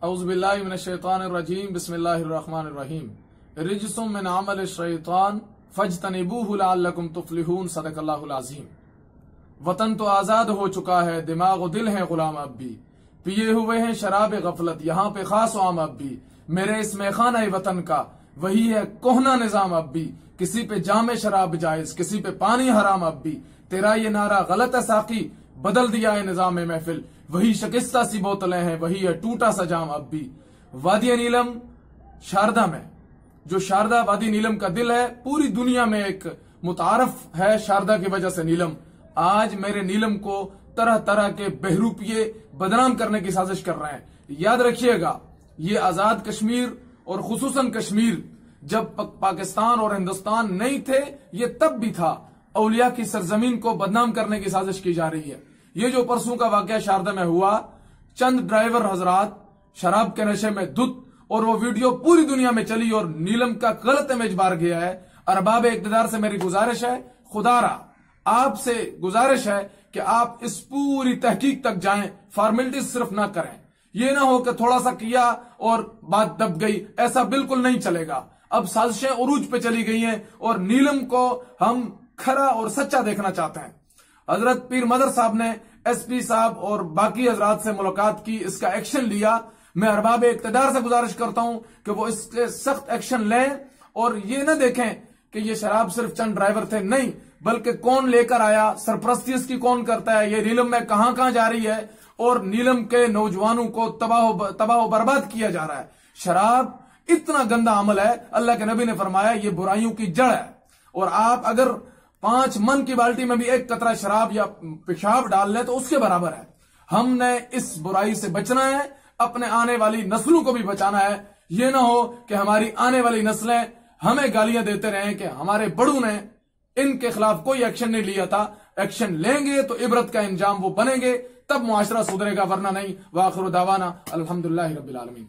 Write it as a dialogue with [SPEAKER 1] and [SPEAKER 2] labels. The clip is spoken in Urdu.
[SPEAKER 1] اعوذ باللہ من الشیطان الرجیم بسم اللہ الرحمن الرحیم رجس من عمل الشیطان فاجتنبوہ لعلکم تفلحون صدق اللہ العظیم۔ وطن تو آزاد ہو چکا ہے، دماغ و دل ہے غلام اب بھی، پیے ہوئے ہیں شراب غفلت یہاں پہ خاص و عام اب بھی، میرے اس میخانہ وطن کا وہی ہے کہنا نظام اب بھی، کسی پہ جام شراب جائز کسی پہ پانی حرام اب بھی، تیرا یہ نعرہ غلط ہے ساقی بدل دیا ہے نظام محفل، وہی شکستہ سی بوتلیں ہیں وہی ہے ٹوٹا سا جام اب بھی۔ وادی نیلم شاردا میں، جو شاردا وادی نیلم کا دل ہے، پوری دنیا میں ایک متعارف ہے شاردا کی وجہ سے نیلم، آج میرے نیلم کو طرح طرح کے بہروپیے بدنام کرنے کی سازش کر رہے ہیں۔ یاد رکھیے گا یہ آزاد کشمیر اور خصوصاً کشمیر جب پاکستان اور ہندوستان نہیں تھے یہ تب بھی تھا، اولیاء کی سرزمین کو بدنام کرنے کی سازش کی جا رہی ہے۔ یہ جو پرسوں کا واقعہ شاردا میں ہوا، چند ڈرائیور حضرات شراب کے نشے میں دھت اور وہ ویڈیو پوری دنیا میں چلی اور نیلم کا غلط امیج بار گیا ہے۔ ارباب اقتدار سے میری گزارش ہے، خدا را آپ سے گزارش ہے کہ آپ اس پوری تحقیق تک جائیں، فارمیلٹیز صرف نہ کریں، یہ نہ ہو کہ تھوڑا سا کیا اور بات دب گئی، ایسا بالکل نہیں چلے گا۔ اب سازشیں عروج پہ چلی گئی ہیں اور نیلم کو ہم کھرا اور سچا دیکھنا چاہتے ہیں۔ حضرت پیر مدر صاحب نے ایس پی صاحب اور باقی حضرات سے ملاقات کی، اس کا ایکشن لیا۔ میں ارباب اقتدار سے گزارش کرتا ہوں کہ وہ اس کے سخت ایکشن لیں اور یہ نہ دیکھیں کہ یہ شراب صرف چند ڈرائیور تھے، نہیں بلکہ کون لے کر آیا، سرپرستی اس کی کون کرتا ہے، یہ نیلم میں کہاں کہاں جا رہی ہے اور نیلم کے نوجوانوں کو تباہ و برباد کیا جا رہا ہے۔ شراب اتنا گندا عمل ہے، اللہ کے نبی نے فرمایا یہ برائیوں کی جڑ ہے، اور آپ اگر 5 من کی بالٹی میں بھی ایک قطرہ شراب یا پیشاب ڈال لیں تو اس کے برابر ہے۔ ہم نے اس برائی سے بچنا ہے، اپنے آنے والی نسلوں کو بھی بچانا ہے۔ یہ نہ ہو کہ ہماری آنے والی نسلیں ہمیں گالیاں دیتے رہیں کہ ہمارے بڑوں نے ان کے خلاف کوئی ایکشن نہیں لیا تھا۔ ایکشن لیں گے تو عبرت کا انجام وہ بنیں گے، تب معاشرہ سدھرے گا، ورنہ نہیں۔ وآخر دعوانا الحمدللہ رب العالمین۔